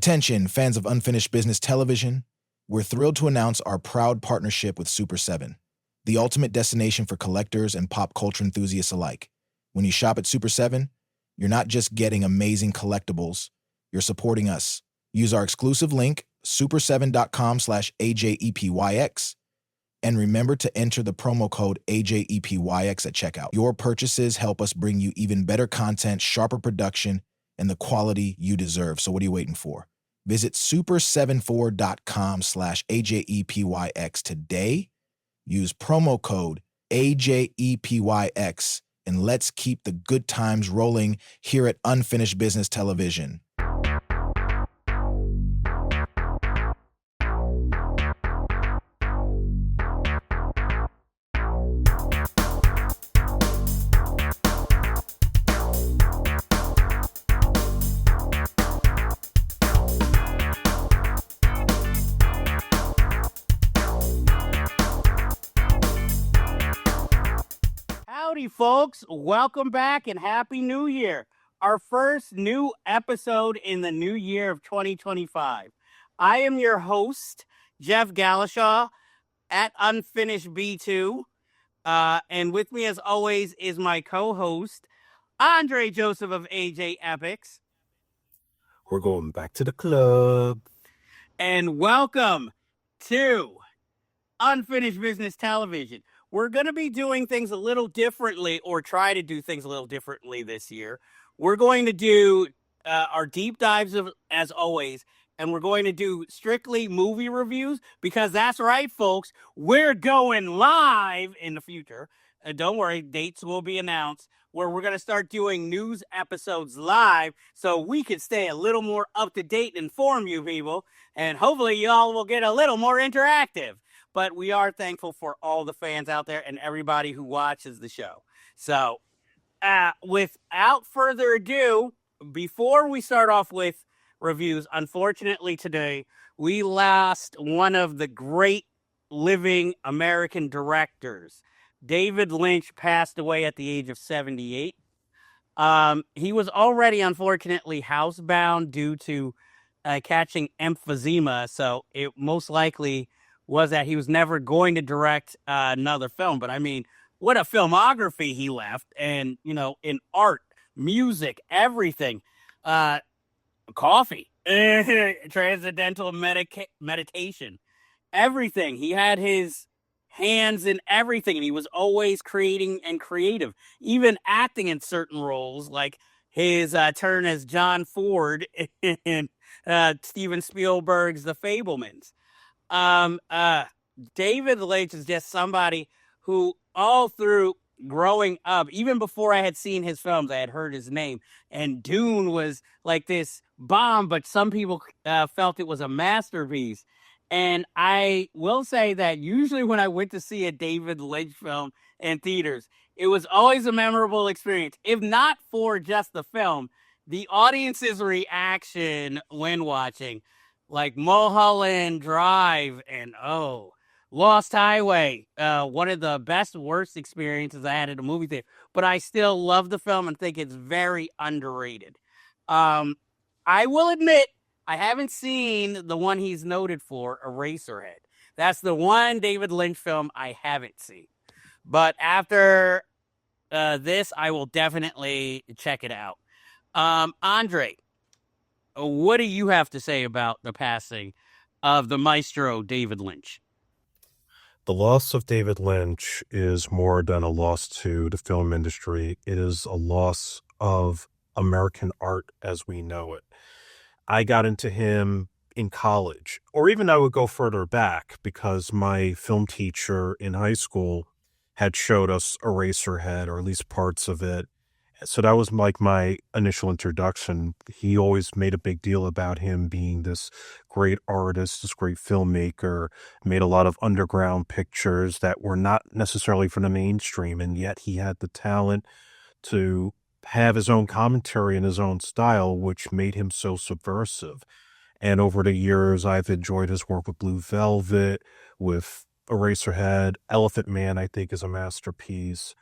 Attention, fans of Unfinished Business Television. We're thrilled to announce our proud partnership with Super 7, the ultimate destination for collectors and pop culture enthusiasts alike. When you shop at Super 7, you're not just getting amazing collectibles, you're supporting us. Use our exclusive link, super7.com/AJEPYX, and remember to enter the promo code AJEPYX at checkout. Your purchases help us bring you even better content, sharper production, and the quality you deserve. So what are you waiting for? Visit super74.com/AJEPYX today. Use promo code AJEPYX, and let's keep the good times rolling here at Unfinished Business Television. Howdy, folks. Welcome back and Happy New Year. Our first new episode in the new year of 2025. I am your host, Jeff Galashaw at Unfinished B2. And with me, as always, is my co-host, Andre Joseph of AJ Epics. We're going back to the club. And welcome to Unfinished Business Television. We're going to be doing things a little differently, or try to do things a little differently this year. We're going to do our deep dives, as always, and we're going to do strictly movie reviews, because that's right, folks, we're going live in the future. Don't worry, dates will be announced, where we're going to start doing news episodes live so we can stay a little more up to date and inform you people, and hopefully y'all will get a little more interactive. But we are thankful for all the fans out there and everybody who watches the show. So without further ado, before we start off with reviews, unfortunately today, we lost one of the great living American directors. David Lynch passed away at the age of 78. He was already, unfortunately, housebound due to catching emphysema, so it most likely was that he was never going to direct another film. But I mean, what a filmography he left. And, you know, in art, music, everything, coffee, transcendental meditation, everything. He had his hands in everything, and he was always creating and creative, even acting in certain roles, like his turn as John Ford in Steven Spielberg's The Fabelmans. David Lynch is just somebody who all through growing up, even before I had seen his films, I had heard his name, and Dune was like this bomb, but some people felt it was a masterpiece. And I will say that usually when I went to see a David Lynch film in theaters, it was always a memorable experience. If not for just the film, the audience's reaction when watching, like Mulholland Drive and Lost Highway, one of the best, worst experiences I had at a movie theater. But I still love the film and think it's very underrated. I will admit, I haven't seen the one he's noted for, Eraserhead. That's the one David Lynch film I haven't seen. But after this, I will definitely check it out. Andre, what do you have to say about the passing of the maestro David Lynch? The loss of David Lynch is more than a loss to the film industry. It is a loss of American art as we know it. I got into him in college, or even I would go further back, because my film teacher in high school had showed us Eraserhead, or at least parts of it. So that was like my initial introduction. He always made a big deal about him being this great artist, this great filmmaker, made a lot of underground pictures that were not necessarily for the mainstream, and yet he had the talent to have his own commentary and his own style, which made him so subversive. And over the years, I've enjoyed his work with Blue Velvet, with Eraserhead. Elephant Man, I think, is a masterpiece.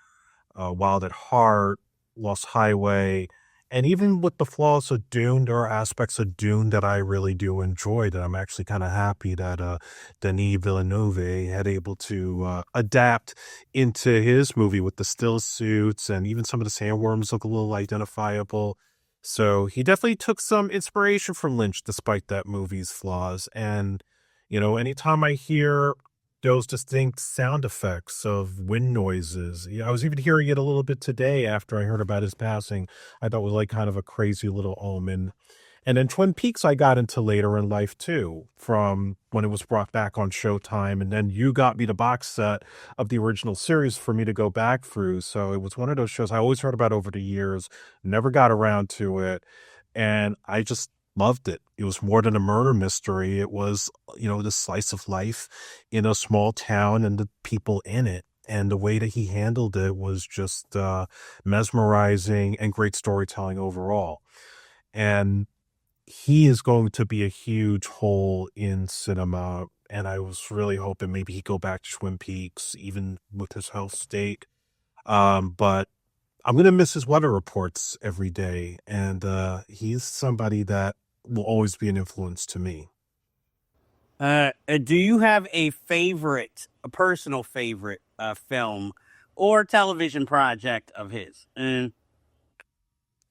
Wild at Heart, Lost Highway, And even with the flaws of Dune, there are aspects of Dune that I really do enjoy, that I'm actually kind of happy that Denis Villeneuve had able to adapt into his movie with the still suits, and even some of the sandworms look a little identifiable. So he definitely took some inspiration from Lynch despite that movie's flaws. And, anytime I hear those distinct sound effects of wind noises, I was even hearing it a little bit today after I heard about his passing. I thought it was like kind of a crazy little omen. And then Twin Peaks I got into later in life too, from when it was brought back on Showtime. And then you got me the box set of the original series for me to go back through. So it was one of those shows I always heard about over the years, never got around to it. And I just loved it. It was more than a murder mystery. It was, the slice of life in a small town and the people in it. And the way that he handled it was just mesmerizing and great storytelling overall. And he is going to be a huge hole in cinema, and I was really hoping maybe he'd go back to Twin Peaks, even with his health state. But I'm going to miss his weather reports every day, and he's somebody that will always be an influence to me. Do you have a personal favorite film or television project of his?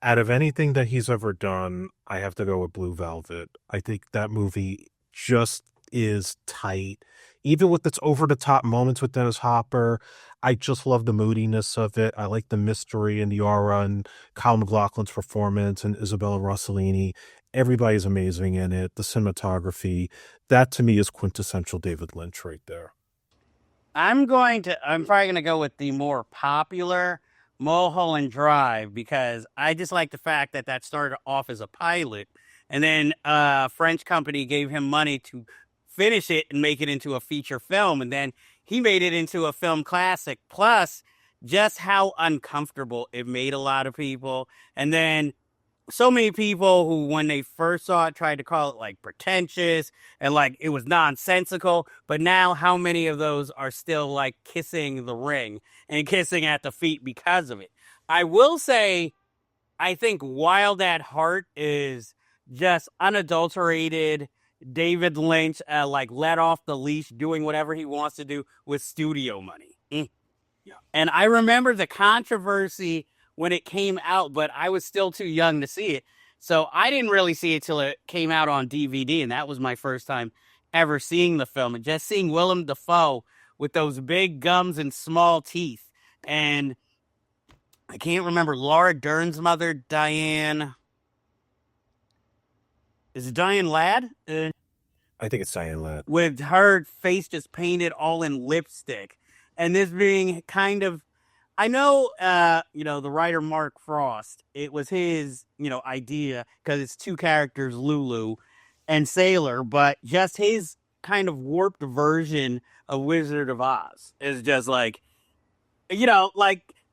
Out of anything that he's ever done, I have to go with Blue Velvet. I think that movie just is tight. Even with its over-the-top moments with Dennis Hopper, I just love the moodiness of it. I like the mystery and the aura and Kyle MacLachlan's performance and Isabella Rossellini. Everybody's amazing in it. The cinematography, that to me is quintessential David Lynch right there. I'm probably gonna go with the more popular Mulholland Drive, because I just like the fact that started off as a pilot, and then a French company gave him money to finish it and make it into a feature film, and then he made it into a film classic. Plus, just how uncomfortable it made a lot of people, and then so many people who, when they first saw it, tried to call it like pretentious and like it was nonsensical. But now, how many of those are still like kissing the ring and kissing at the feet because of it? I will say, I think Wild at Heart is just unadulterated David Lynch, like let off the leash, doing whatever he wants to do with studio money. Yeah. And I remember the controversy when it came out, but I was still too young to see it. So I didn't really see it till it came out on DVD, and that was my first time ever seeing the film. And just seeing Willem Dafoe with those big gums and small teeth. And I can't remember Laura Dern's mother, Diane. Is it Diane Ladd? I think it's Diane Ladd. With her face just painted all in lipstick. And this being kind of, I know, the writer Mark Frost, it was his, idea, because it's two characters, Lulu and Sailor, but just his kind of warped version of Wizard of Oz is just like,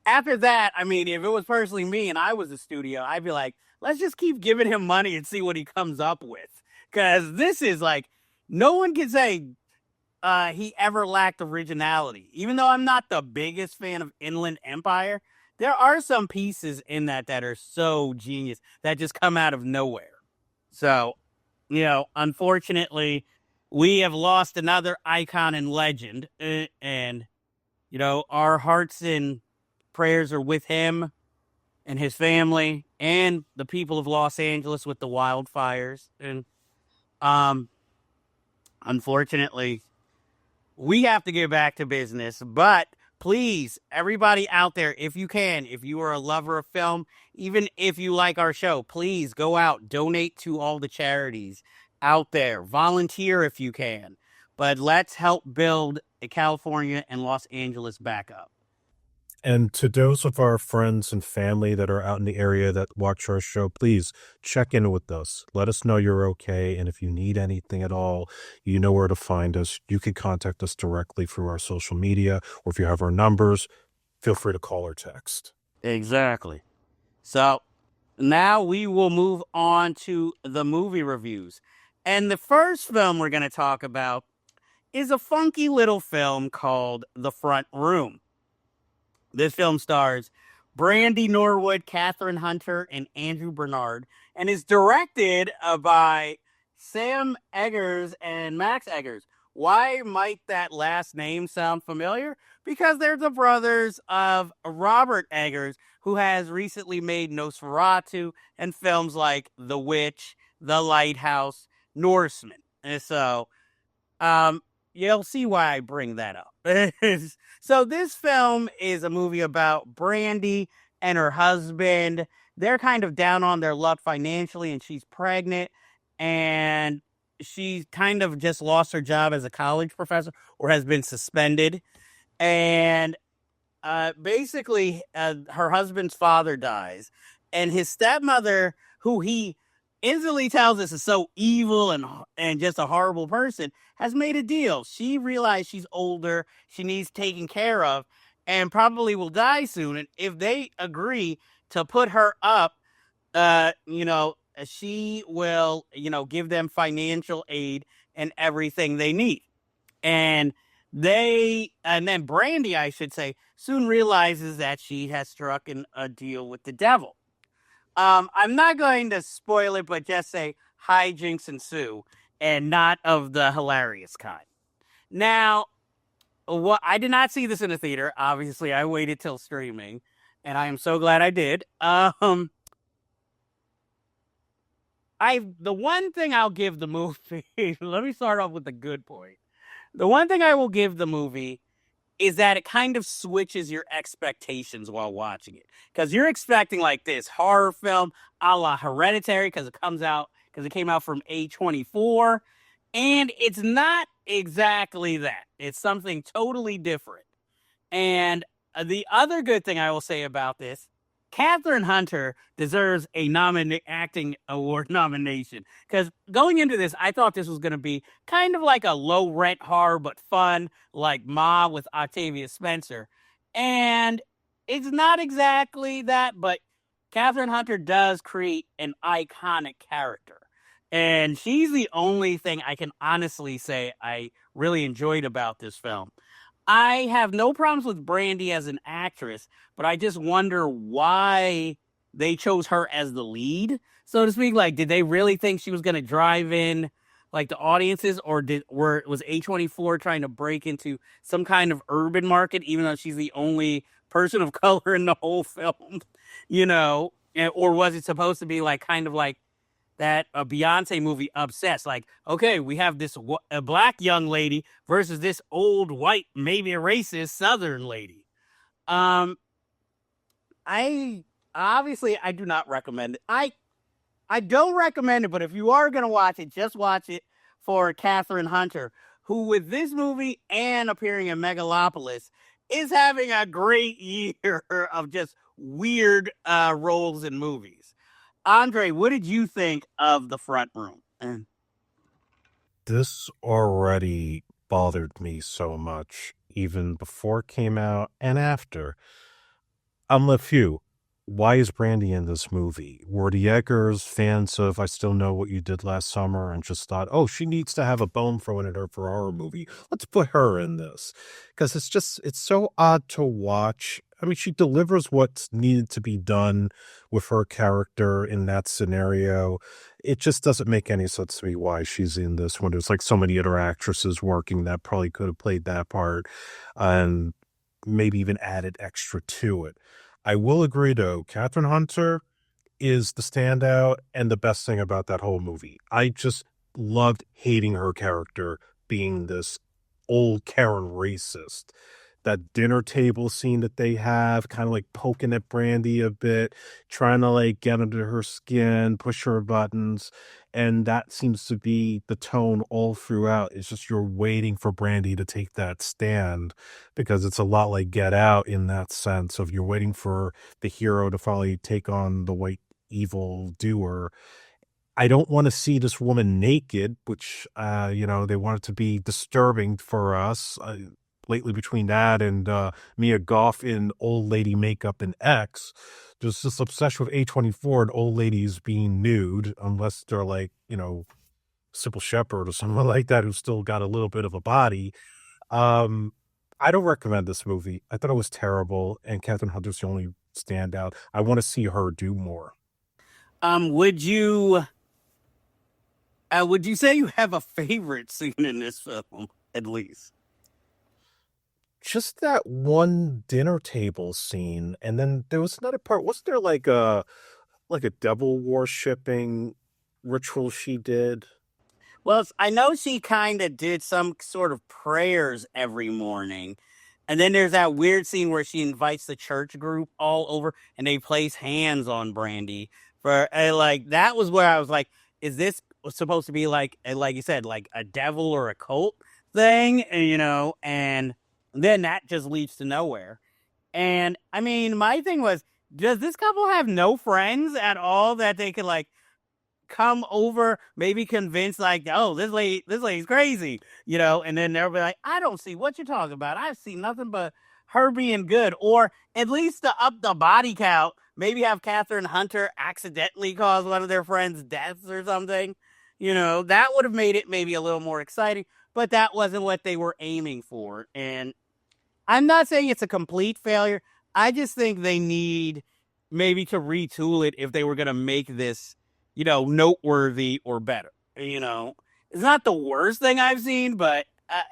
after that, I mean, if it was personally me and I was a studio, I'd be like, let's just keep giving him money and see what he comes up with. Because this is like, no one can say he ever lacked originality. Even though I'm not the biggest fan of Inland Empire, there are some pieces in that are so genius that just come out of nowhere. So, unfortunately, we have lost another icon and legend. And, our hearts and prayers are with him and his family and the people of Los Angeles with the wildfires. And, unfortunately, we have to get back to business, but please, everybody out there, if you are a lover of film, even if you like our show, please go out, donate to all the charities out there, volunteer if you can, but let's help build California and Los Angeles back up. And to those of our friends and family that are out in the area that watch our show, please check in with us. Let us know you're okay. And if you need anything at all, you know where to find us. You can contact us directly through our social media, or if you have our numbers, feel free to call or text. Exactly. So now we will move on to the movie reviews. And the first film we're going to talk about is a funky little film called The Front Room. This film stars Brandy Norwood, Catherine Hunter, and Andrew Bernard, and is directed by Sam Eggers and Max Eggers. Why might that last name sound familiar? Because they're the brothers of Robert Eggers, who has recently made Nosferatu and films like The Witch, The Lighthouse, Norseman. And so, um, you'll see why I bring that up. So this film is a movie about Brandy and her husband. They're kind of down on their luck financially, and she's pregnant, and she kind of just lost her job as a college professor or has been suspended. And basically, her husband's father dies, and his stepmother, who he instantly tells us is so evil and just a horrible person, has made a deal. She realized she's older, she needs taken care of, and probably will die soon. And if they agree to put her up, she will, give them financial aid and everything they need. And then Brandy, I should say, soon realizes that she has struck a deal with the devil. I'm not going to spoil it, but just say hijinks ensue, and not of the hilarious kind. Now, I did not see this in a theater. Obviously, I waited till streaming, and I am so glad I did. The one thing I'll give the movie, let me start off with the good point. The one thing I will give the movie is that it kind of switches your expectations while watching it. Because you're expecting like this horror film a la Hereditary, because it came out from A24. And it's not exactly that. It's something totally different. And the other good thing I will say about this, Catherine Hunter deserves a acting award nomination, because going into this, I thought this was going to be kind of like a low rent horror, but fun, like Ma with Octavia Spencer. And it's not exactly that, but Catherine Hunter does create an iconic character. And she's the only thing I can honestly say I really enjoyed about this film. I have no problems with Brandy as an actress, but I just wonder why they chose her as the lead, so to speak. Like, did they really think she was going to drive in like the audiences, or was A24 trying to break into some kind of urban market, even though she's the only person of color in the whole film, or was it supposed to be like kind of like that a Beyonce movie, Obsessed? Like, okay, we have a black young lady versus this old white, maybe a racist Southern lady. I do not recommend it. I don't recommend it, but if you are gonna watch it, just watch it for Catherine Hunter, who with this movie and appearing in Megalopolis is having a great year of just weird roles in movies. Andre, what did you think of The Front Room? This already bothered me so much, even before it came out and after. I'm a few. Why is Brandy in this movie? Were the Eggers fans of I Still Know What You Did Last Summer and just thought, oh, she needs to have a bone thrown at her for a horror movie. Let's put her in this. Because it's so odd to watch. I mean, she delivers what's needed to be done with her character in that scenario. It just doesn't make any sense to me why she's in this when there's like so many other actresses working that probably could have played that part and maybe even added extra to it. I will agree, though, Catherine Hunter is the standout and the best thing about that whole movie. I just loved hating her character being this old Karen racist. That dinner table scene that they have, kind of like poking at Brandy a bit, trying to like get under her skin, push her buttons. And that seems to be the tone all throughout. It's just you're waiting for Brandy to take that stand, because it's a lot like Get Out in that sense of you're waiting for the hero to finally take on the white evil doer. I don't want to see this woman naked, which, they want it to be disturbing for us. Lately, between that and Mia Goth in old lady makeup and X, there's this obsession with A24 and old ladies being nude, unless they're like, Sybil Shepherd or someone like that who's still got a little bit of a body. I don't recommend this movie. I thought it was terrible, and Catherine Hunter's the only stand out. I want to see her do more. Would you say you have a favorite scene in this film, at least? Just that one dinner table scene, and then there was another part. Wasn't there like a devil worshipping ritual she did? Well, I know she kind of did some sort of prayers every morning. And then there's that weird scene where she invites the church group all over and they place hands on Brandy. Like, that was where I was like, is this supposed to be like you said, like a devil or a cult thing? And then that just leads to nowhere. And I mean, my thing was, does this couple have no friends at all that they could like come over, maybe convince like, oh, this lady's crazy, and then they'll be like, I don't see what you're talking about. I see nothing but her being good, or at least to up the body count, maybe have Catherine Hunter accidentally cause one of their friends' deaths or something. That would have made it maybe a little more exciting, but that wasn't what they were aiming for. And I'm not saying it's a complete failure. I just think they need maybe to retool it if they were going to make this, noteworthy or better. It's not the worst thing I've seen, but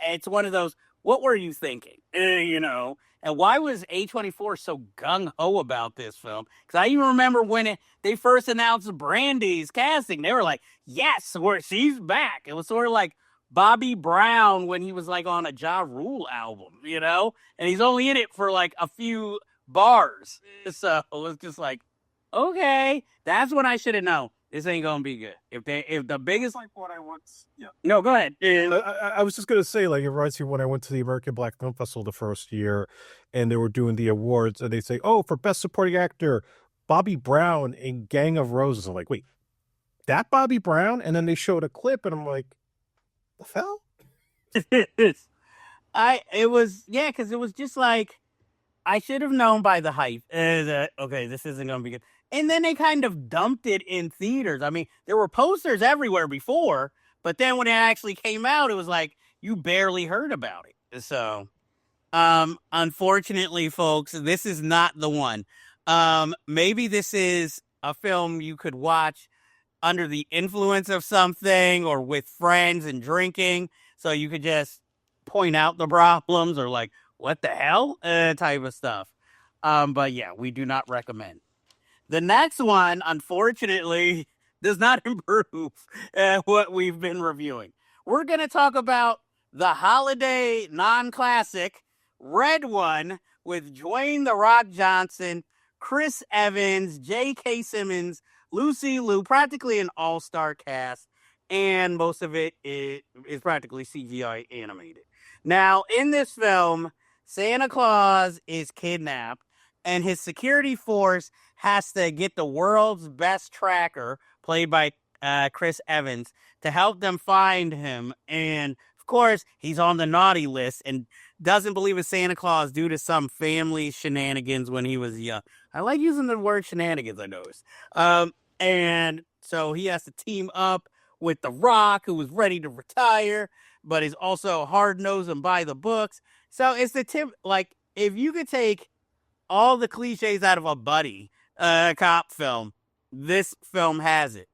it's one of those, what were you thinking? And why was A24 so gung-ho about this film? Because I even remember when they first announced Brandy's casting, they were like, yes, she's back. It was sort of like Bobby Brown when he was like on a Ja Rule album, and he's only in it for like a few bars. So it was just like, okay, that's when I should have known. This ain't gonna be good. If the biggest, like what I once, yeah. No, go ahead. I was just gonna say, like, it reminds me when I went to the American Black Film Festival the first year, and they were doing the awards, and they say, "Oh, for Best Supporting Actor, Bobby Brown in Gang of Roses." I'm like, wait, that Bobby Brown? And then they showed a clip, and I'm like, the hell? Because it was just like, I should have known by the hype that, okay, this isn't gonna be good. And then they kind of dumped it in theaters. I mean, there were posters everywhere before, but then when it actually came out, it was like, you barely heard about it. So, unfortunately, folks, this is not the one. Maybe this is a film you could watch under the influence of something or with friends and drinking. So you could just point out the problems or like, what the hell type of stuff. But yeah, we do not recommend. The next one, unfortunately, does not improve what we've been reviewing. We're going to talk about the holiday non-classic Red One with Dwayne "The Rock" Johnson, Chris Evans, J.K. Simmons, Lucy Liu, practically an all-star cast, and most of it is practically CGI animated. Now, in this film, Santa Claus is kidnapped, and his security force has to get the world's best tracker, played by Chris Evans, to help them find him. And, of course, he's on the naughty list and doesn't believe in Santa Claus due to some family shenanigans when he was young. I like using the word shenanigans, I noticed. And so he has to team up with The Rock, who was ready to retire, but is also hard-nosed and by the books. So it's the tip, like, if you could take all the cliches out of a buddy cop film, this film has it.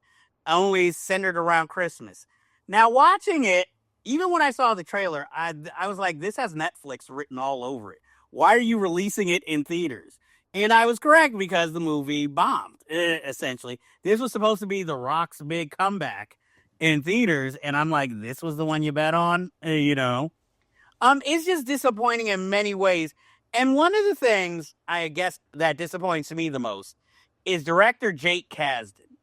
Always centered around Christmas. Now, watching it, even when I saw the trailer, I was like, this has Netflix written all over it. Why are you releasing it in theaters? And I was correct, because the movie bombed, essentially. This was supposed to be The Rock's big comeback in theaters, and I'm like, this was the one you bet on? It's just disappointing in many ways. And one of the things, I guess, that disappoints me the most is director Jake Kasdan.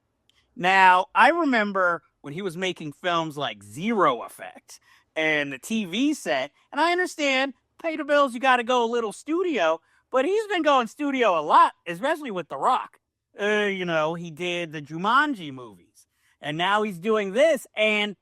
Now, I remember when he was making films like Zero Effect and the TV set, and I understand, pay the bills, you got to go a little studio, but he's been going studio a lot, especially with The Rock. He did the Jumanji movies, and now he's doing this, and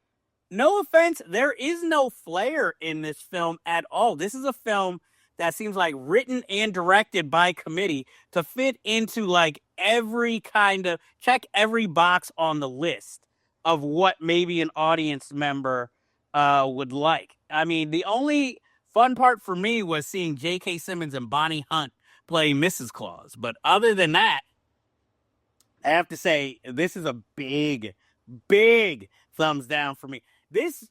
no offense, there is no flair in this film at all. This is a film that seems like written and directed by committee to fit into like every kind of, check every box on the list of what maybe an audience member would like. I mean, the only fun part for me was seeing J.K. Simmons and Bonnie Hunt playing Mrs. Claus. But other than that, I have to say this is a big, big thumbs down for me. This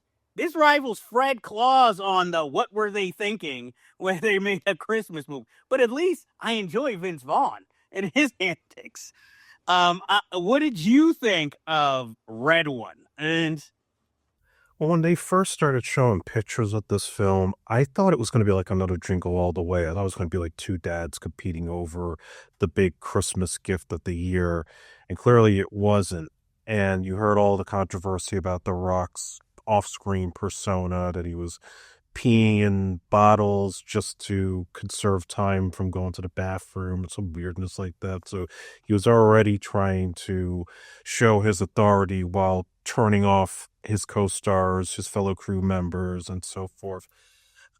rivals Fred Claus on the what were they thinking when they made a Christmas movie. But at least I enjoy Vince Vaughn and his antics. What did you think of Red One? And Well, when they first started showing pictures of this film, I thought it was going to be like another Jingle All the Way. I thought it was going to be like two dads competing over the big Christmas gift of the year, and clearly it wasn't. And you heard all the controversy about The Rock's off-screen persona, that he was peeing in bottles just to conserve time from going to the bathroom and some weirdness like that. So he was already trying to show his authority while turning off his co-stars, his fellow crew members, and so forth.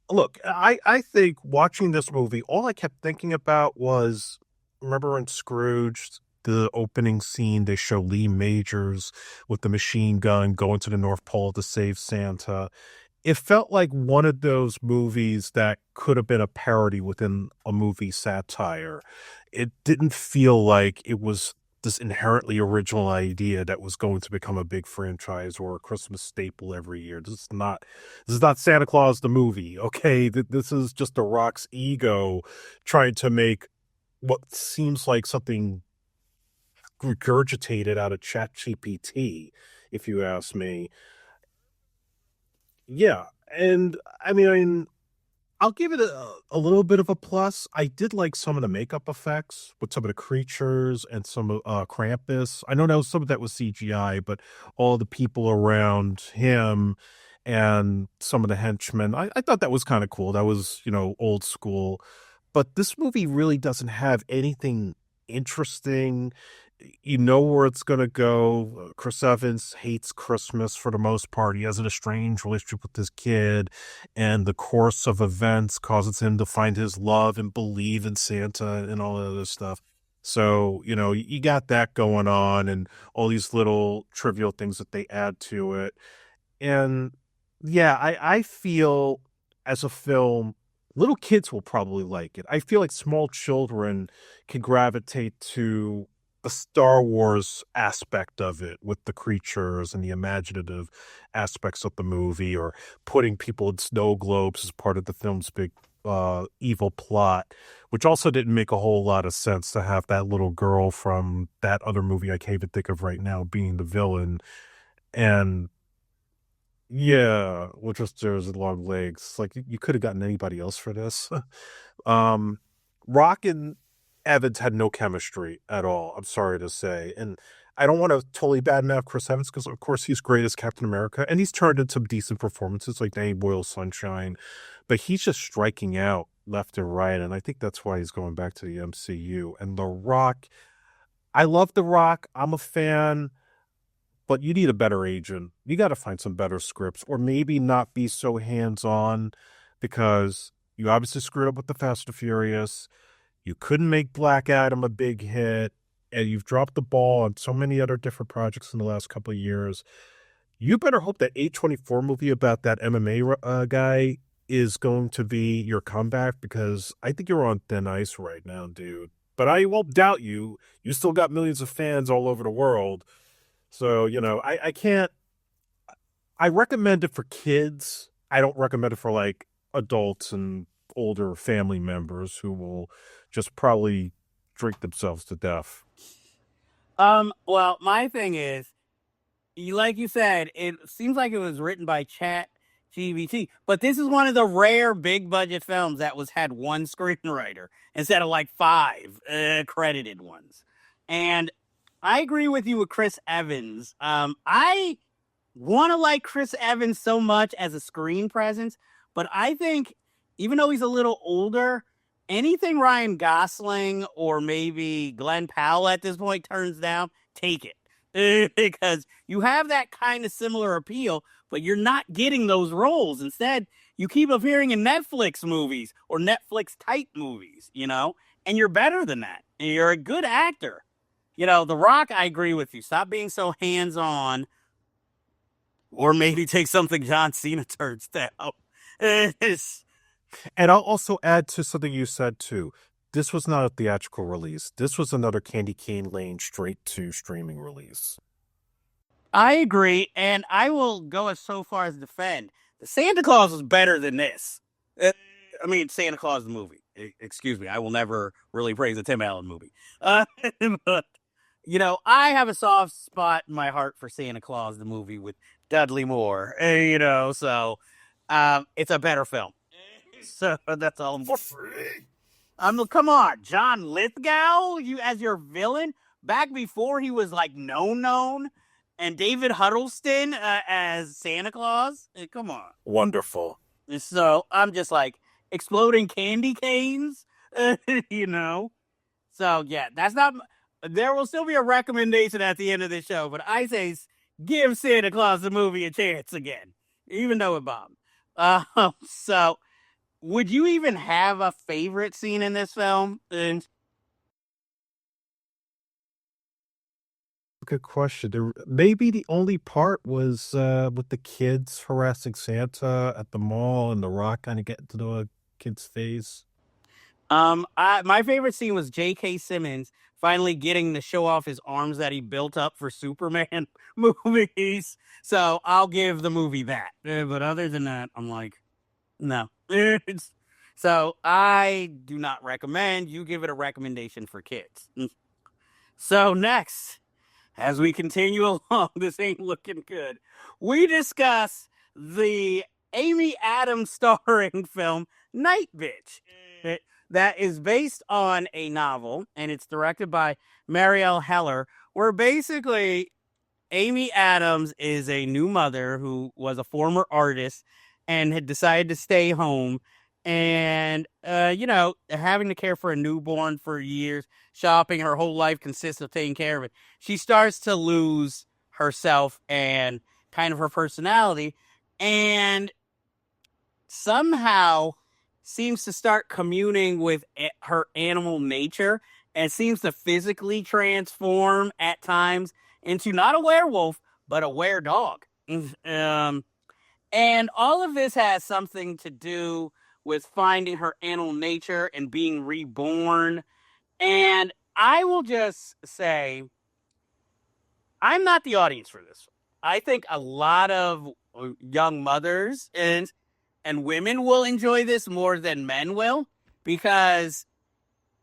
Look, I think watching this movie, all I kept thinking about was, remember in Scrooge, the opening scene, they show Lee Majors with the machine gun going to the North Pole to save Santa. It felt like one of those movies that could have been a parody within a movie satire. It didn't feel like it was this inherently original idea that was going to become a big franchise or a Christmas staple every year. This is not Santa Claus the movie, okay? This is just The Rock's ego trying to make what seems like something regurgitated out of ChatGPT, if you ask me. Yeah, and I mean, I'll give it a little bit of a plus. I did like some of the makeup effects with some of the creatures and some of Krampus. I know some of that was CGI, but all the people around him and some of the henchmen, I thought that was kind of cool. That was, old school. But this movie really doesn't have anything interesting. You know where it's going to go. Chris Evans hates Christmas for the most part. He has an estranged relationship with his kid, and the course of events causes him to find his love and believe in Santa and all that other stuff. So, you got that going on and all these little trivial things that they add to it. And yeah, I feel as a film, little kids will probably like it. I feel like small children can gravitate to the Star Wars aspect of it with the creatures and the imaginative aspects of the movie, or putting people in snow globes as part of the film's big evil plot, which also didn't make a whole lot of sense to have that little girl from that other movie I can't even think of right now being the villain. And yeah, which was there's Longlegs. Like you could have gotten anybody else for this. Rock and Evans had no chemistry at all, I'm sorry to say. And I don't want to totally badmouth Chris Evans because, of course, he's great as Captain America. And he's turned in some decent performances like Danny Boyle's Sunshine. But he's just striking out left and right. And I think that's why he's going back to the MCU. And The Rock, I love The Rock. I'm a fan. But you need a better agent. You got to find some better scripts, or maybe not be so hands-on, because you obviously screwed up with the Fast and Furious. You couldn't make Black Adam a big hit, and you've dropped the ball on so many other different projects in the last couple of years. You better hope that A24 movie about that MMA guy is going to be your comeback, because I think you're on thin ice right now, dude. But I won't doubt you. You still got millions of fans all over the world. So, I can't, I recommend it for kids. I don't recommend it for like adults and older family members who will just probably drink themselves to death. Well, my thing is, like you said, it seems like it was written by ChatGPT, but this is one of the rare big budget films that had one screenwriter instead of like five credited ones. And I agree with you with Chris Evans. I want to like Chris Evans so much as a screen presence, but I think even though he's a little older, anything Ryan Gosling or maybe Glenn Powell at this point turns down, take it. Because you have that kind of similar appeal, but you're not getting those roles. Instead, you keep appearing in Netflix movies or Netflix type movies, and you're better than that. And you're a good actor. The Rock, I agree with you. Stop being so hands-on, or maybe take something John Cena turns down. And I'll also add to something you said too. This was not a theatrical release. This was another Candy Cane Lane straight to streaming release. I agree, and I will go as so far as defend the Santa Claus was better than this. I mean, Santa Claus the movie. Excuse me, I will never really praise a Tim Allen movie. But you know, I have a soft spot in my heart for Santa Claus the movie with Dudley Moore. You know, so it's a better film. So that's all. For free. Come on, John Lithgow, you as your villain back before he was like known. And David Huddleston as Santa Claus. Come on. Wonderful. So I'm just like exploding candy canes, you know. So yeah, that's not. There will still be a recommendation at the end of the show, but I say give Santa Claus the movie a chance again, even though it bombed. So would you even have a favorite scene in this film? Good question. Maybe the only part was with the kids harassing Santa at the mall and the rock kind of getting to the kid's face. My favorite scene was J.K. Simmons finally getting to show off his arms that he built up for Superman movies. So I'll give the movie that. But other than that, I'm like, no. So I do not recommend. You give it a recommendation for kids. So next, as we continue along, this ain't looking good. We discuss the Amy Adams starring film Nightbitch. That is based on a novel, and it's directed by Marielle Heller, where basically Amy Adams is a new mother who was a former artist and had decided to stay home and, you know, having to care for a newborn for years, shopping, her whole life consists of taking care of it. She starts to lose herself and kind of her personality, and somehow seems to start communing with her animal nature and seems to physically transform at times into not a werewolf, but a were-dog. And all of this has something to do with finding her animal nature and being reborn. And I will just say, I'm not the audience for this. I think a lot of young mothers and women will enjoy this more than men will, because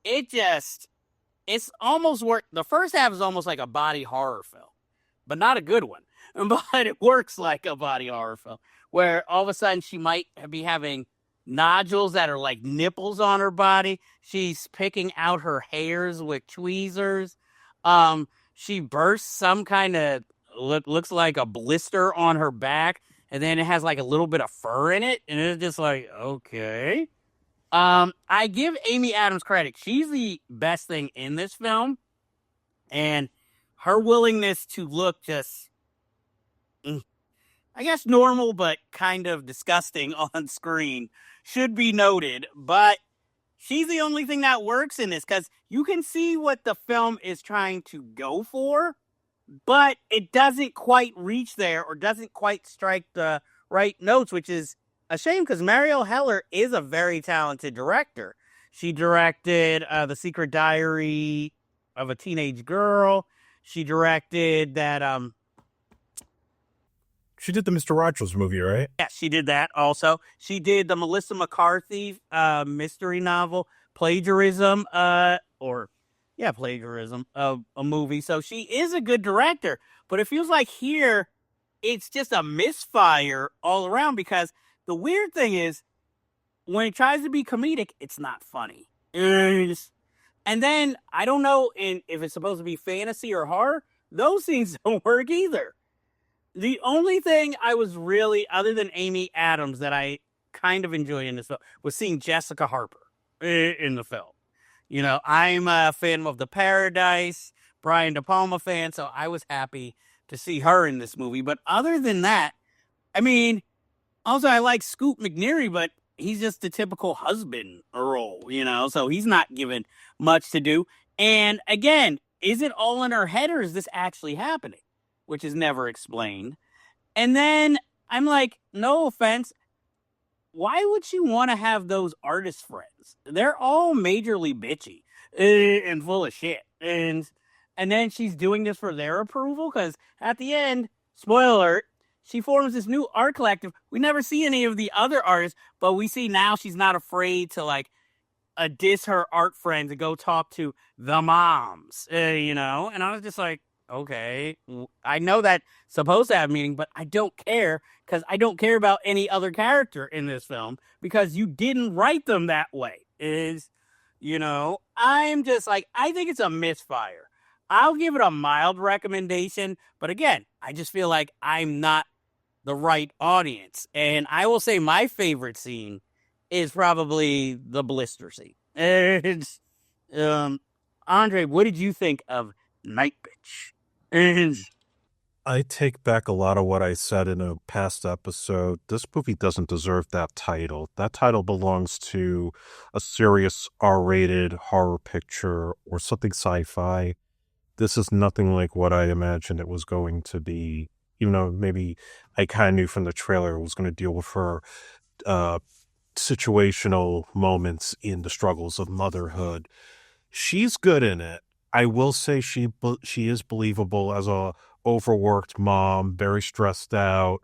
it's almost the first half is almost like a body horror film, but not a good one. But it works like a body horror film, where all of a sudden she might be having nodules that are like nipples on her body. She's picking out her hairs with tweezers. She bursts some kind of looks like a blister on her back, and then it has like a little bit of fur in it, and it's just like, okay. I give Amy Adams credit. She's the best thing in this film, and her willingness to look just, I guess, normal but kind of disgusting on screen should be noted. But she's the only thing that works in this, because you can see what the film is trying to go for, but it doesn't quite reach there or doesn't quite strike the right notes, which is a shame, because Marielle Heller is a very talented director. She directed The Secret Diary of a Teenage Girl. She directed that... She did the Mr. Rogers movie, right? Yeah, she did that also. She did the Melissa McCarthy mystery novel, Plagiarism, Plagiarism, a movie. So she is a good director, but it feels like here it's just a misfire all around, because the weird thing is when it tries to be comedic, it's not funny. And then I don't know if it's supposed to be fantasy or horror. Those things don't work either. The only thing I was really, other than Amy Adams, that I kind of enjoyed in this film was seeing Jessica Harper in the film. You know, I'm a fan of The Paradise, Brian De Palma fan, so I was happy to see her in this movie. But other than that, I mean, also I like Scoot McNairy, but he's just the typical husband role, you know, so he's not given much to do. And again, is it all in her head, or is this actually happening? Which is never explained. And then I'm like, no offense, why would she want to have those artist friends? They're all majorly bitchy and full of shit. And then she's doing this for their approval because at the end, spoiler alert, she forms this new art collective. We never see any of the other artists, but we see now she's not afraid to like diss her art friends and go talk to the moms, And I was just like, okay, I know that's supposed to have meaning, but I don't care because I don't care about any other character in this film because you didn't write them that way. I'm just like, I think it's a misfire. I'll give it a mild recommendation, but again, I just feel like I'm not the right audience. And I will say my favorite scene is probably the blister scene. It's, Andre, what did you think of Nightbitch? I take back a lot of what I said in a past episode. This movie doesn't deserve that title. That title belongs to a serious R-rated horror picture or something sci-fi. This is nothing like what I imagined it was going to be. Even though maybe I kind of knew from the trailer it was going to deal with her situational moments in the struggles of motherhood. She's good in it. I will say she is believable as a overworked mom, very stressed out,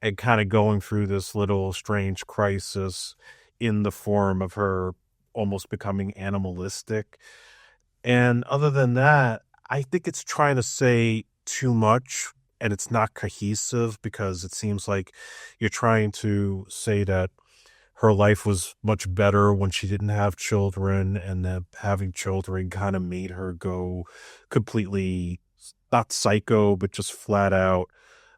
and kind of going through this little strange crisis in the form of her almost becoming animalistic. And other than that, I think it's trying to say too much and it's not cohesive because it seems like you're trying to say that her life was much better when she didn't have children, and that having children kind of made her go completely, not psycho, but just flat out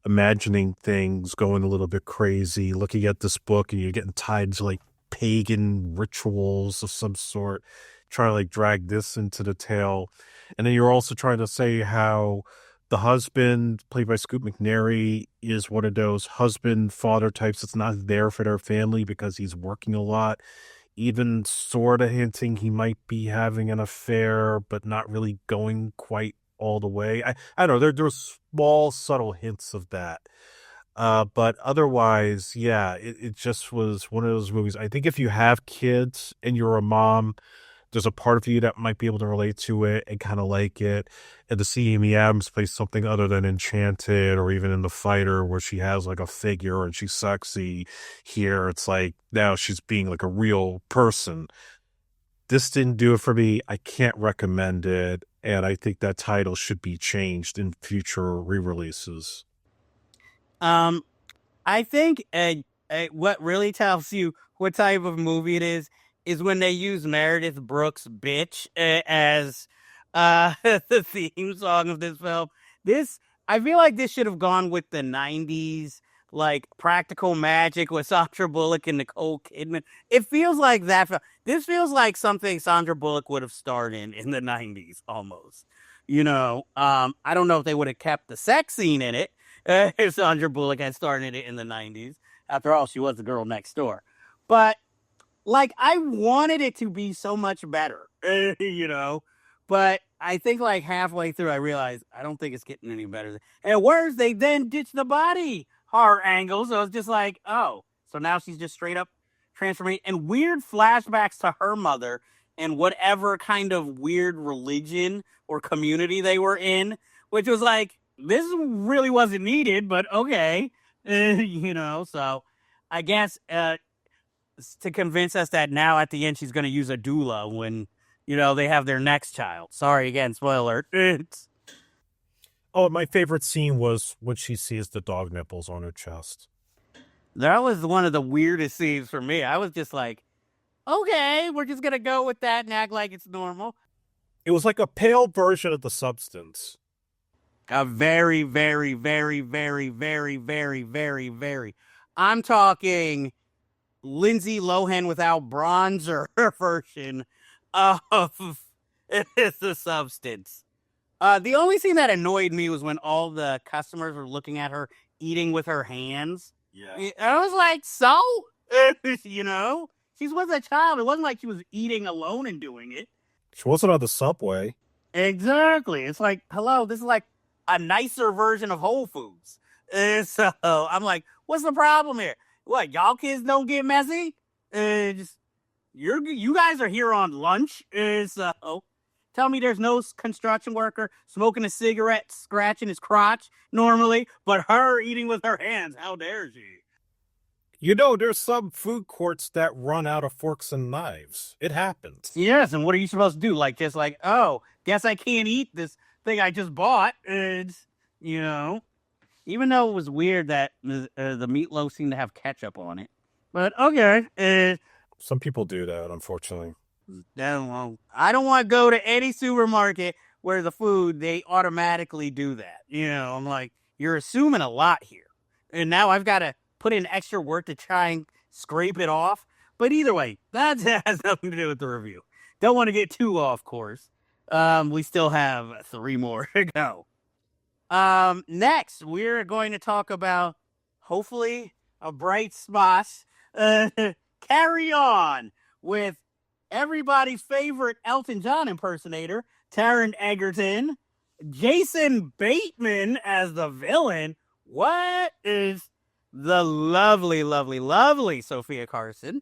imagining things, going a little bit crazy, looking at this book, and you're getting tied to like pagan rituals of some sort, trying to like drag this into the tale. And then you're also trying to say how the husband, played by Scoot McNairy, is one of those husband-father types that's not there for their family because he's working a lot, even sort of hinting he might be having an affair, but not really going quite all the way. I don't know, there's small, subtle hints of that. But otherwise, yeah, it just was one of those movies. I think if you have kids and you're a mom, there's a part of you that might be able to relate to it and kind of like it. And to see Amy Adams play something other than Enchanted or even in The Fighter where she has like a figure and she's sexy, here it's like now she's being like a real person. This didn't do it for me. I can't recommend it. And I think that title should be changed in future re-releases. I think what really tells you what type of movie it is when they use Meredith Brooks' "Bitch" as the theme song of this film. I feel like this should have gone with the 90s, like Practical Magic with Sandra Bullock and Nicole Kidman. It feels like that. This feels like something Sandra Bullock would have starred in the 90s almost. I don't know if they would have kept the sex scene in it if Sandra Bullock had starred in it in the 90s. After all, she was the girl next door. But like, I wanted it to be so much better, but I think like halfway through, I realized I don't think it's getting any better. And worse, they then ditched the body horror angle. So it's just like, oh, so now she's just straight up transforming and weird flashbacks to her mother and whatever kind of weird religion or community they were in, which was like, this really wasn't needed, but okay, so I guess, to convince us that now at the end she's going to use a doula when, they have their next child. Sorry again, spoiler alert. Oh, my favorite scene was when she sees the dog nipples on her chest. That was one of the weirdest scenes for me. I was just like, okay, we're just going to go with that and act like it's normal. It was like a pale version of The Substance. A very, very, very, very, very, very, very, very. I'm talking Lindsay Lohan without bronzer version of The Substance. The only thing that annoyed me was when all the customers were looking at her eating with her hands. Yeah. I was like, so? She was a child. It wasn't like she was eating alone and doing it. She wasn't on the subway. Exactly. It's like, hello, this is like a nicer version of Whole Foods. So I'm like, what's the problem here? What, y'all kids don't get messy? Just you guys are here on lunch, so tell me there's no construction worker smoking a cigarette, scratching his crotch normally, but her eating with her hands. How dare she? You know, there's some food courts that run out of forks and knives. It happens. Yes, and what are you supposed to do? Oh, guess I can't eat this thing I just bought. It's, even though it was weird that the meatloaf seemed to have ketchup on it. But okay. Some people do that, unfortunately. I don't want to go to any supermarket where the food, they automatically do that. I'm like, you're assuming a lot here. And now I've got to put in extra work to try and scrape it off. But either way, that has nothing to do with the review. Don't want to get too off course. We still have 3 more to go. Next, we're going to talk about, hopefully, a bright spot. Carry On with everybody's favorite Elton John impersonator, Taron Egerton, Jason Bateman as the villain. What is the lovely, lovely, lovely Sophia Carson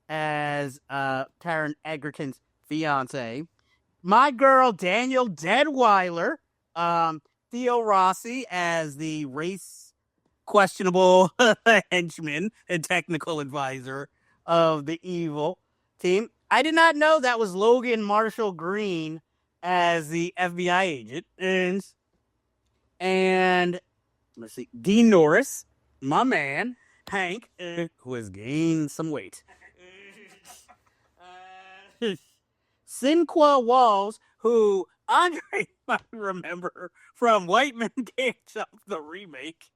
as Taron Egerton's fiance? My girl Daniel Deadweiler, Theo Rossi as the race questionable henchman and technical advisor of the evil team. I did not know that was Logan Marshall Green as the FBI agent. And let's see, Dean Norris, my man, Hank, who has gained some weight. Sinqua Walls, who Andre might remember from White Men Can't Jump, the remake,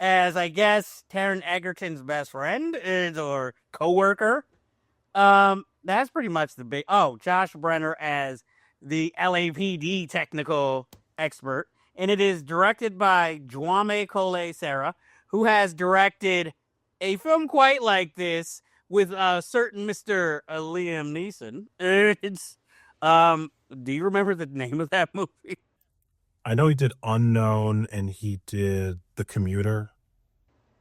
as, I guess, Taron Egerton's best friend or co-worker. That's pretty much the big... Oh, Josh Brenner as the LAPD technical expert. And it is directed by Jaume Collet Serra, who has directed a film quite like this with a certain Mr. Liam Neeson. Do you remember the name of that movie? I know he did Unknown and he did The Commuter.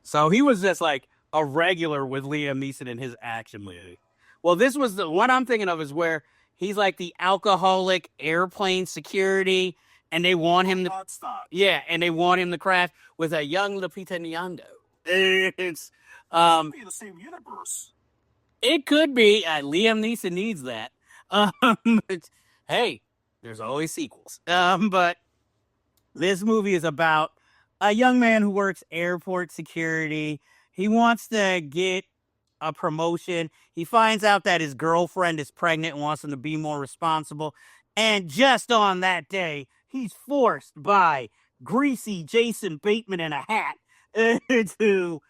So he was just like a regular with Liam Neeson in his action movie. Well, this was the one I'm thinking of is where he's like the alcoholic airplane security, and they want him to and they want him to crash with a young Lupita Nyong'o. It's be the same universe. It could be. Liam Neeson needs that. Hey, there's always sequels. But this movie is about a young man who works airport security. He wants to get a promotion. He finds out that his girlfriend is pregnant and wants him to be more responsible. And just on that day, he's forced by greasy Jason Bateman in a hat to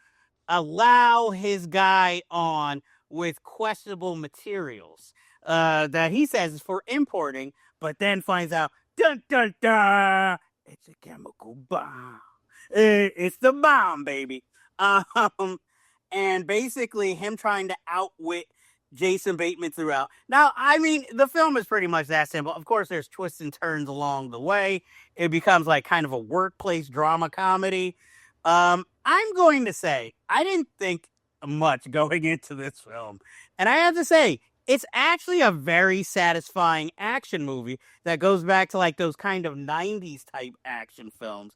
allow his guy on with questionable materials that he says is for importing, but then finds out, dun, dun, dun, it's a chemical bomb. It's the bomb, baby. And basically him trying to outwit Jason Bateman throughout. Now, I mean, the film is pretty much that simple. Of course, there's twists and turns along the way. It becomes like kind of a workplace drama comedy. I'm going to say, I didn't think much going into this film. And I have to say, it's actually a very satisfying action movie that goes back to like those kind of 90s type action films.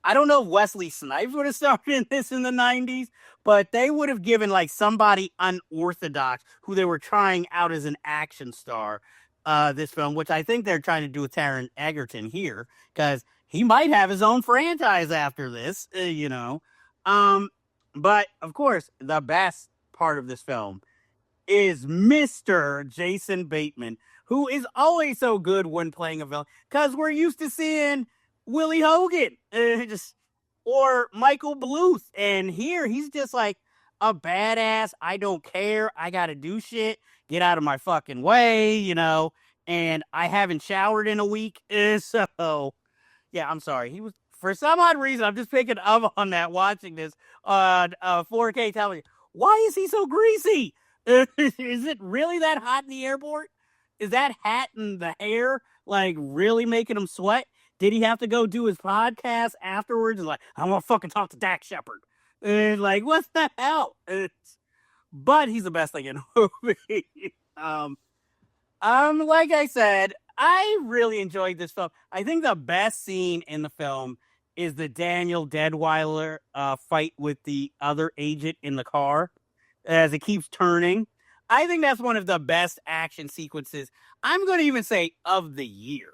I don't know if Wesley Snipes would have started in this in the 90s, but they would have given like somebody unorthodox who they were trying out as an action star this film, which I think they're trying to do with Taron Egerton here, because he might have his own franchise after this, But, of course, the best part of this film is Mr. Jason Bateman, who is always so good when playing a villain, because we're used to seeing Willie Hogan or Michael Bluth, and here he's just like a badass, I don't care, I gotta do shit, get out of my fucking way, and I haven't showered in a week, so, yeah, I'm sorry, he was, for some odd reason, I'm just picking up on that watching this on 4K television. Why is he so greasy? Is it really that hot in the airport? Is that hat and the hair like really making him sweat? Did he have to go do his podcast afterwards? Like, I'm gonna fucking talk to Dak Shepard. And like, what the hell? But he's the best thing in the movie. Like I said, I really enjoyed this film. I think the best scene in the film is the Daniel Deadweiler fight with the other agent in the car as it keeps turning. I think that's one of the best action sequences. I'm going to even say of the year,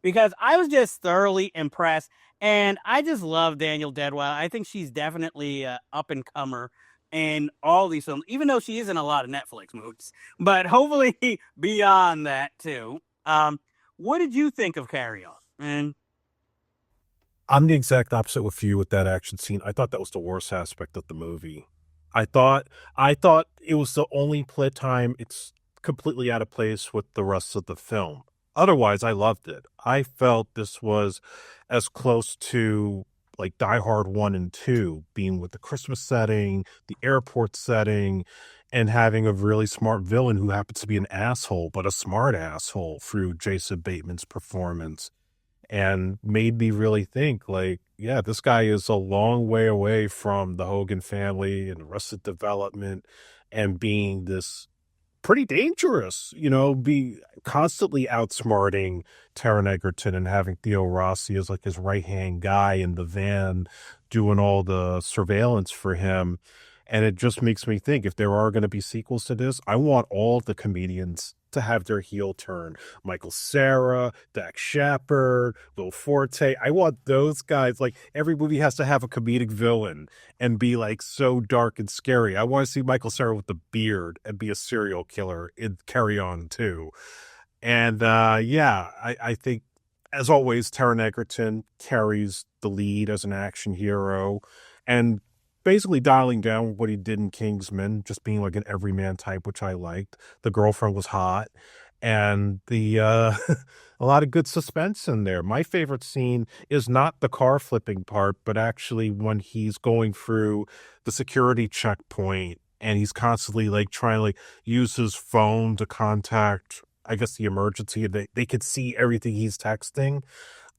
because I was just thoroughly impressed. And I just love Daniel Deadweiler. I think she's definitely an up and comer in all these films, even though she is in a lot of Netflix movies. But hopefully beyond that too. What did you think of Carry On? And I'm the exact opposite with you with that action scene. I thought that was the worst aspect of the movie. I thought it was the only play time it's completely out of place with the rest of the film. Otherwise, I loved it. I felt this was as close to like Die Hard 1 and 2, being with the Christmas setting, the airport setting, and having a really smart villain who happens to be an asshole, but a smart asshole through Jason Bateman's performance. And made me really think like, yeah, this guy is a long way away from the Hogan family and Arrested Development and being this pretty dangerous, be constantly outsmarting Taron Egerton and having Theo Rossi as like his right-hand guy in the van doing all the surveillance for him. And it just makes me think if there are going to be sequels to this, I want all the comedians to have their heel turn. Michael Cera, Dax Shepard, Will Forte. I want those guys. Like every movie has to have a comedic villain and be like so dark and scary. I want to see Michael Cera with the beard and be a serial killer in Carry On too. And I think as always, Taron Egerton carries the lead as an action hero and basically dialing down what he did in Kingsman, just being like an everyman type, which I liked. The girlfriend was hot, and the a lot of good suspense in there. My favorite scene is not the car flipping part, but actually when he's going through the security checkpoint and he's constantly like trying to like use his phone to contact, I guess, the emergency. They could see everything he's texting.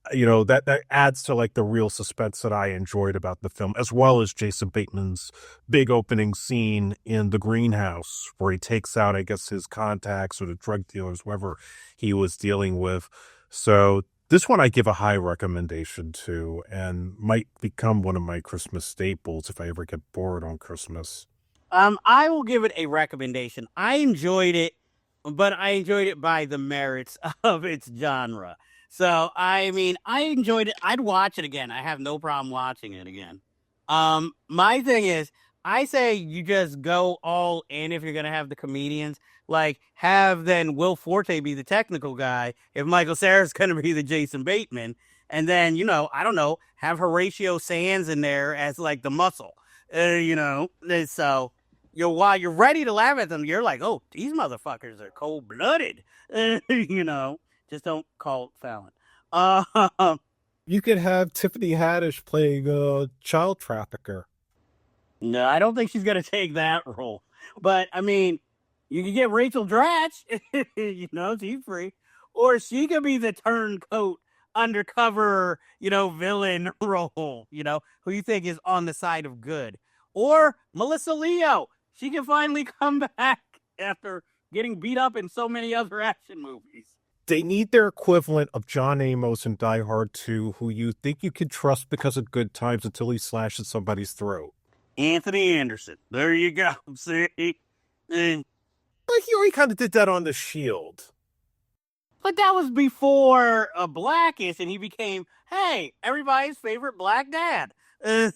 That adds to like the real suspense that I enjoyed about the film, as well as Jason Bateman's big opening scene in the greenhouse where he takes out, I guess, his contacts or the drug dealers, whoever he was dealing with. So this one I give a high recommendation to and might become one of my Christmas staples if I ever get bored on Christmas. I will give it a recommendation. I enjoyed it, but I enjoyed it by the merits of its genre. So, I mean, I enjoyed it. I'd watch it again. I have no problem watching it again. My thing is, I say you just go all in if you're going to have the comedians. Like, have then Will Forte be the technical guy if Michael Cera's going to be the Jason Bateman. And then, I don't know, have Horatio Sands in there as like the muscle. So while you're ready to laugh at them, you're like, oh, these motherfuckers are cold-blooded. Just don't call it Fallon. You could have Tiffany Haddish playing a child trafficker. No, I don't think she's going to take that role. But, I mean, you could get Rachel Dratch. She's free. Or she could be the turncoat, undercover, villain role, who you think is on the side of good. Or Melissa Leo. She can finally come back after getting beat up in so many other action movies. They need their equivalent of John Amos in Die Hard 2, who you think you can trust because of Good Times until he slashes somebody's throat. Anthony Anderson. There you go. See? But he already kind of did that on The Shield. But that was before Blackish, and he became, hey, everybody's favorite black dad. And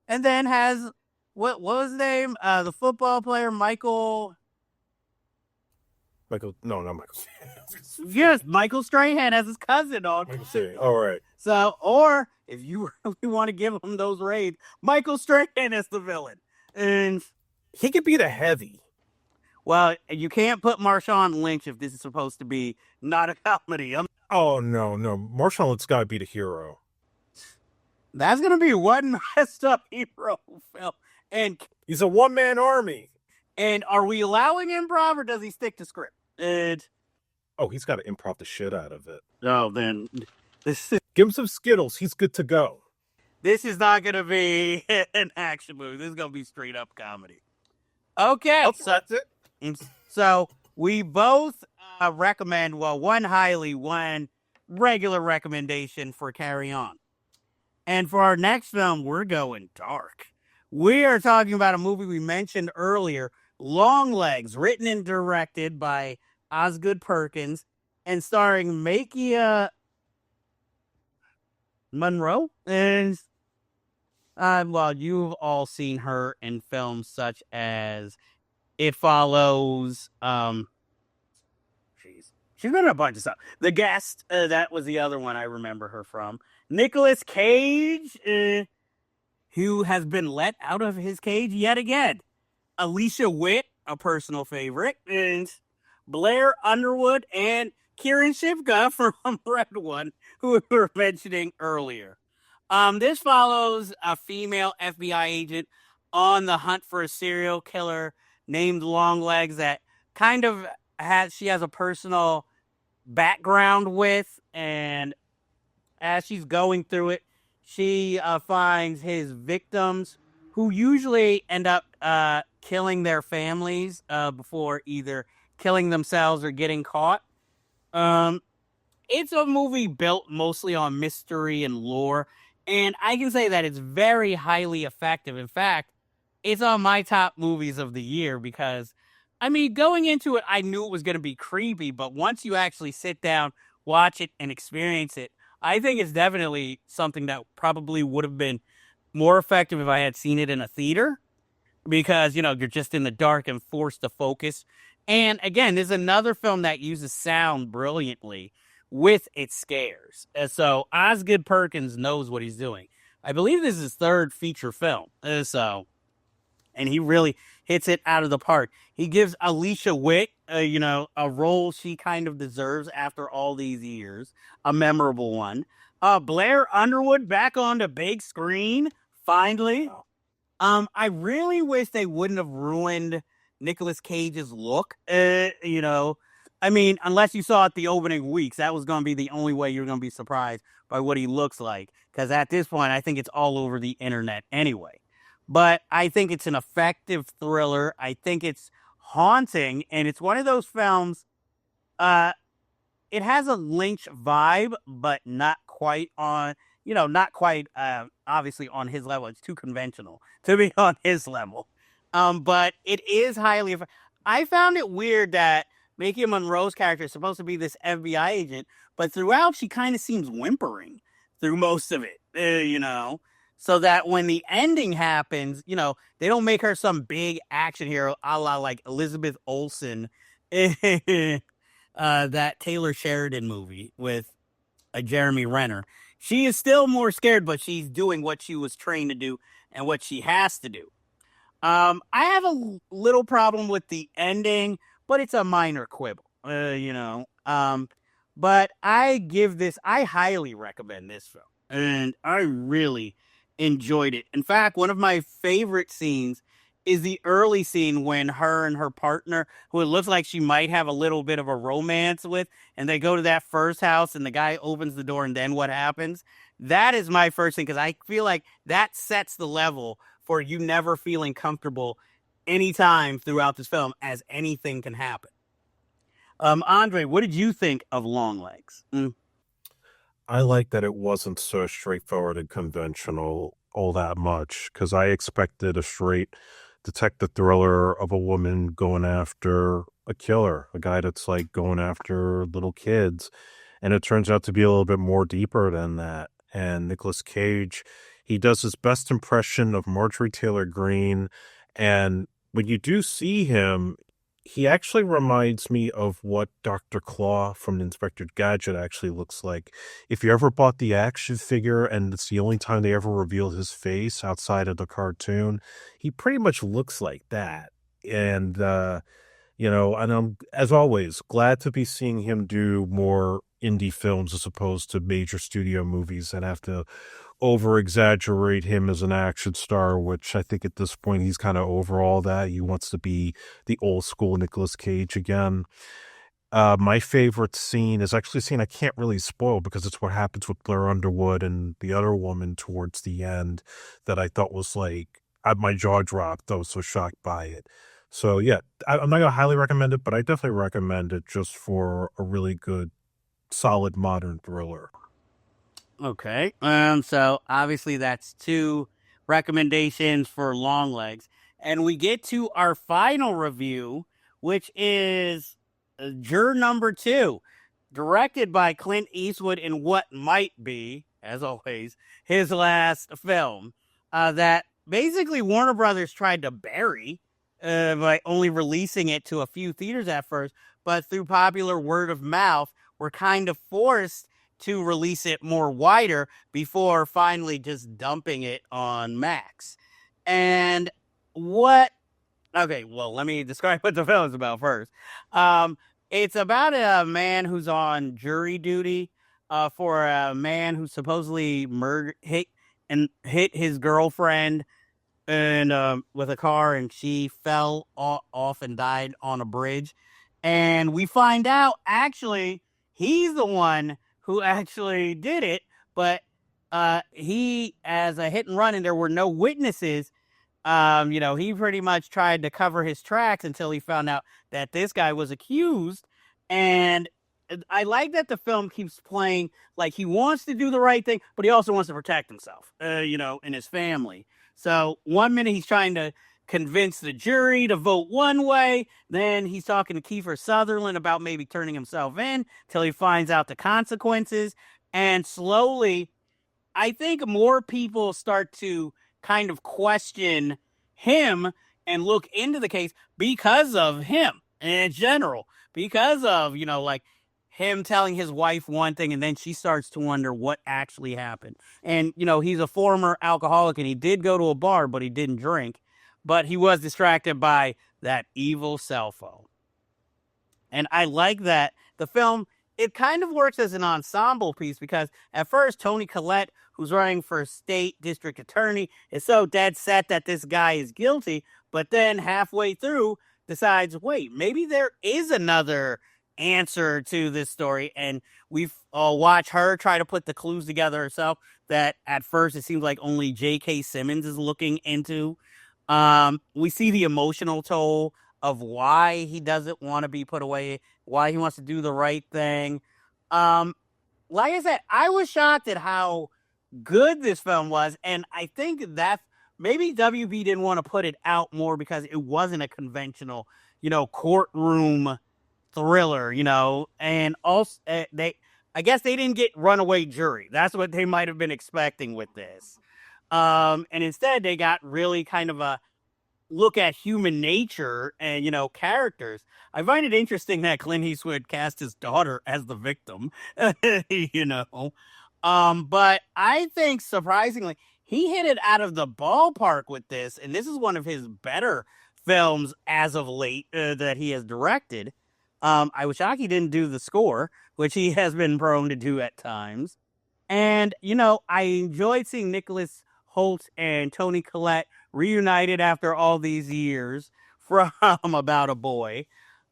then has, what was his name? The football player, Michael... No, not Michael. Yes, Michael Strahan as his cousin on. All right. So, or if you really want to give him those raids, Michael Strahan as the villain. And he could be the heavy. Well, you can't put Marshawn Lynch if this is supposed to be not a comedy. Oh, no. Marshawn Lynch's got to be the hero. That's going to be one messed up hero film. And he's a one-man army. And are we allowing improv or does he stick to script? He's got to improv the shit out of it. Oh, then give him some Skittles. He's good to go. This is not going to be an action movie. This is going to be straight up comedy. Okay. That's it. So we both recommend, one highly, one regular recommendation for Carry On. And for our next film, we're going dark. We are talking about a movie we mentioned earlier, Longlegs, written and directed by Osgood Perkins and starring Makia Monroe. And you've all seen her in films such as It Follows. She's been in a bunch of stuff. The Guest, that was the other one I remember her from. Nicolas Cage, who has been let out of his cage yet again. Alicia Witt, a personal favorite, and Blair Underwood and Kieran Shipka from Red One, who we were mentioning earlier. This follows a female FBI agent on the hunt for a serial killer named Longlegs that kind of she has a personal background with, and as she's going through it, she finds his victims, who usually end up killing their families before either killing themselves or getting caught. It's a movie built mostly on mystery and lore, and I can say that it's very highly effective. In fact, it's on my top movies of the year because, going into it, I knew it was going to be creepy, but once you actually sit down, watch it, and experience it, I think it's definitely something that probably would have been more effective if I had seen it in a theater, because, you're just in the dark and forced to focus. And again, there's another film that uses sound brilliantly with its scares. And so Osgood Perkins knows what he's doing. I believe this is his third feature film. And he really hits it out of the park. He gives Alicia Witt, a role she kind of deserves after all these years, a memorable one. Blair Underwood back on the big screen, finally. I really wish they wouldn't have ruined Nicolas Cage's look. Unless you saw it the opening weeks, that was going to be the only way you're going to be surprised by what he looks like. Because at this point, I think it's all over the internet anyway. But I think it's an effective thriller. I think it's haunting, and it's one of those films. It has a Lynch vibe, but not quite on, obviously on his level. It's too conventional to be on his level. But it is highly. I found it weird that Makia Monroe's character is supposed to be this FBI agent, but throughout she kind of seems whimpering through most of it. So that when the ending happens, they don't make her some big action hero a la like Elizabeth Olsen, that Taylor Sheridan movie with Jeremy Renner. She is still more scared, but she's doing what she was trained to do and what she has to do. I have a little problem with the ending, but it's a minor quibble, but I highly recommend this film, and I really enjoyed it. In fact, one of my favorite scenes is the early scene when her and her partner, who it looks like she might have a little bit of a romance with, and they go to that first house and the guy opens the door, and then what happens? That is my first thing, because I feel like that sets the level for you never feeling comfortable anytime throughout this film, as anything can happen. Andre, what did you think of Longlegs? I like that it wasn't so straightforward and conventional all that much, because I expected a straight detective thriller of a woman going after a killer, a guy that's like going after little kids. And it turns out to be a little bit more deeper than that. And Nicolas Cage, he does his best impression of Marjorie Taylor Greene. And when you do see him, he actually reminds me of what Dr. Claw from Inspector Gadget actually looks like. If you ever bought the action figure and it's the only time they ever revealed his face outside of the cartoon, he pretty much looks like that. And, and I'm, as always, glad to be seeing him do more indie films as opposed to major studio movies and have to over-exaggerate him as an action star, which I think at this point he's kind of over all that. He wants to be the old school Nicolas Cage again. My favorite scene is actually a scene I can't really spoil because it's what happens with Blair Underwood and the other woman towards the end that I thought was like, my jaw dropped. I was so shocked by it. So yeah, I'm not gonna highly recommend it, but I definitely recommend it just for a really good, solid modern thriller. Okay. So obviously that's two recommendations for Longlegs. And we get to our final review, which is Juror number 2, directed by Clint Eastwood in what might be, as always, his last film. That basically Warner Brothers tried to bury by only releasing it to a few theaters at first, but through popular word of mouth, were kind of forced to release it more wider before finally just dumping it on Max. And what okay, well, let me describe what the film is about first. Um, it's about a man who's on jury duty for a man who supposedly hit his girlfriend and with a car, and she fell off and died on a bridge. And we find out actually he's the one who actually did it, but he as a hit and run, and there were no witnesses. He pretty much tried to cover his tracks until he found out that this guy was accused. And I like that the film keeps playing like he wants to do the right thing, but he also wants to protect himself, and his family. So 1 minute he's trying to convince the jury to vote one way. Then he's talking to Kiefer Sutherland about maybe turning himself in till he finds out the consequences. And slowly, I think more people start to kind of question him and look into the case because of him in general, because of, like him telling his wife one thing and then she starts to wonder what actually happened. And, he's a former alcoholic and he did go to a bar, but he didn't drink, but he was distracted by that evil cell phone. And I like that the film, it kind of works as an ensemble piece because at first Tony Collette, who's running for state district attorney, is so dead set that this guy is guilty, but then halfway through decides, wait, maybe there is another answer to this story. And we've watched her try to put the clues together herself that at first it seems like only J.K. Simmons is looking into. We see the emotional toll of why he doesn't want to be put away, why he wants to do the right thing. Like I said, I was shocked at how good this film was, and I think that maybe WB didn't want to put it out more because it wasn't a conventional, courtroom thriller, and also I guess they didn't get Runaway Jury. That's what they might have been expecting with this. And instead they got really kind of a look at human nature and, characters. I find it interesting that Clint Eastwood cast his daughter as the victim, but I think surprisingly, he hit it out of the ballpark with this. And this is one of his better films as of late that he has directed. I was shocked he didn't do the score, which he has been prone to do at times. And, I enjoyed seeing Nicholas Holt and Tony Collette reunited after all these years from About a Boy.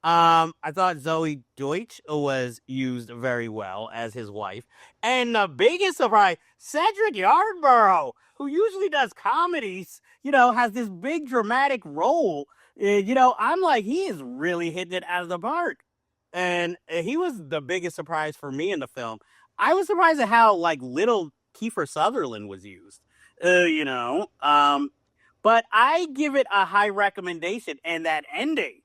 I thought Zoe Deutsch was used very well as his wife. And the biggest surprise, Cedric Yarborough, who usually does comedies, has this big dramatic role. I'm like, he is really hitting it out of the park. And he was the biggest surprise for me in the film. I was surprised at how little Kiefer Sutherland was used, but I give it a high recommendation. And that ending,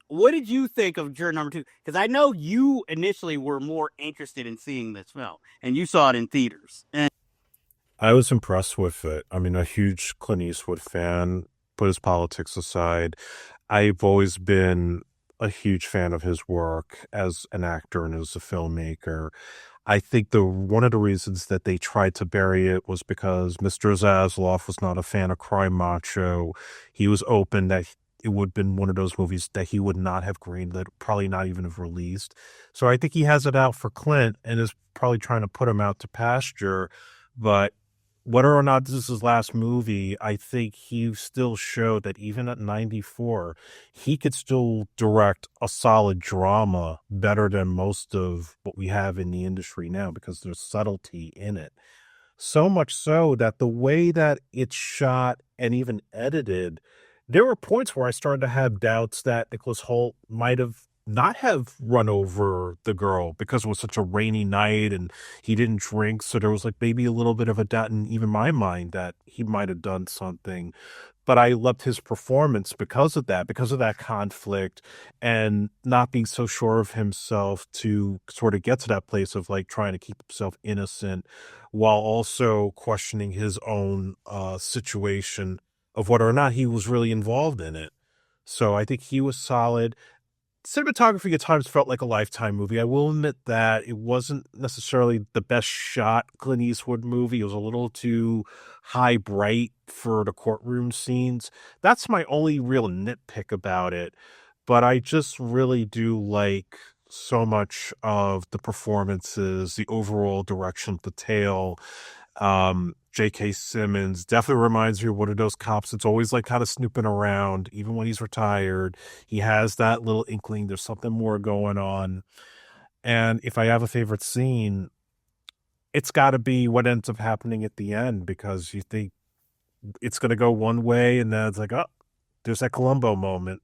what did you think of Juror number 2? Because I know you initially were more interested in seeing this film, and you saw it in theaters. I was impressed with it. I mean, a huge Clint Eastwood fan, put his politics aside. I've always been a huge fan of his work as an actor and as a filmmaker. I think one of the reasons that they tried to bury it was because Mr. Zasloff was not a fan of Cry Macho. He was open that it would have been one of those movies that he would not have greenlit, probably not even have released. So I think he has it out for Clint and is probably trying to put him out to pasture. But whether or not this is his last movie, I think he still showed that even at 94, he could still direct a solid drama better than most of what we have in the industry now because there's subtlety in it. So much so that the way that it's shot and even edited, there were points where I started to have doubts that Nicholas Hoult might have not have run over the girl because it was such a rainy night and he didn't drink. So there was like maybe a little bit of a doubt in even my mind that he might have done something. But I loved his performance because of that conflict and not being so sure of himself to sort of get to that place of like trying to keep himself innocent while also questioning his own situation of whether or not he was really involved in it. So I think he was solid. Cinematography at times felt like a Lifetime movie. I will admit that it wasn't necessarily the best shot Clint Eastwood movie. It was a little too high bright for the courtroom scenes. That's my only real nitpick about it. But I just really do like so much of the performances, the overall direction of the tale. J.K. Simmons definitely reminds me of one of those cops that's always like kind of snooping around, even when he's retired. He has that little inkling there's something more going on. And if I have a favorite scene, it's got to be what ends up happening at the end because you think it's going to go one way and then it's like, oh, there's that Columbo moment.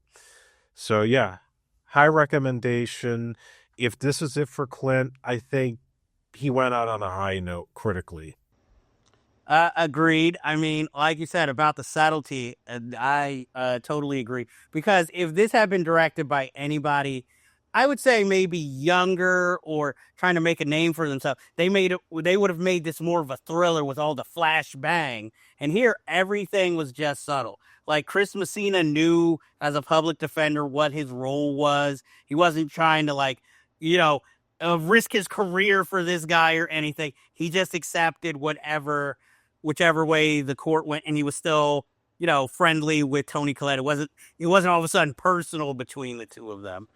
So yeah, high recommendation. If this is it for Clint, I think he went out on a high note critically. Agreed. I mean, like you said about the subtlety, I totally agree. Because if this had been directed by anybody, I would say maybe younger or trying to make a name for themselves, they would have made this more of a thriller with all the flash bang. And here, everything was just subtle. Like Chris Messina knew as a public defender what his role was. He wasn't trying to risk his career for this guy or anything. He just accepted whichever way the court went, and he was still, friendly with Toni Collette. It wasn't all of a sudden personal between the two of them.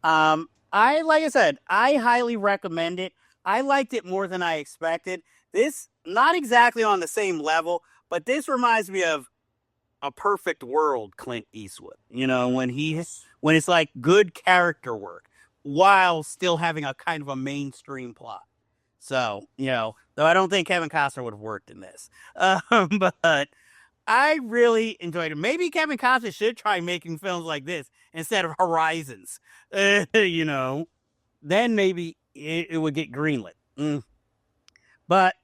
Like I said, I highly recommend it. I liked it more than I expected. This, not exactly on the same level, but this reminds me of A Perfect World, Clint Eastwood. When it's like good character work while still having a kind of a mainstream plot. So, though I don't think Kevin Costner would have worked in this. But I really enjoyed it. Maybe Kevin Costner should try making films like this instead of Horizons. Then maybe it would get greenlit. But,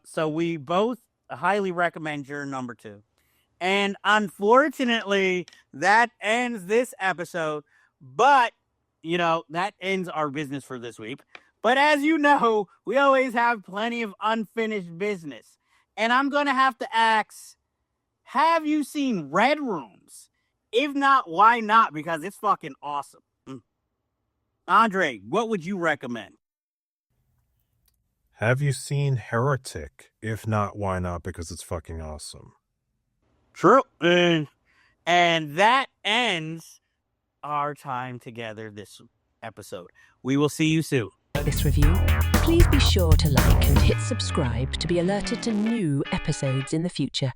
so we both highly recommend Juror number 2. And unfortunately, that ends this episode. But, that ends our business for this week. But as you know, we always have plenty of unfinished business. And I'm going to have to ask, have you seen Red Rooms? If not, why not? Because it's fucking awesome. Andre, what would you recommend? Have you seen Heretic? If not, why not? Because it's fucking awesome. True. And that ends our time together this episode. We will see you soon. This review, please be sure to like and hit subscribe to be alerted to new episodes in the future.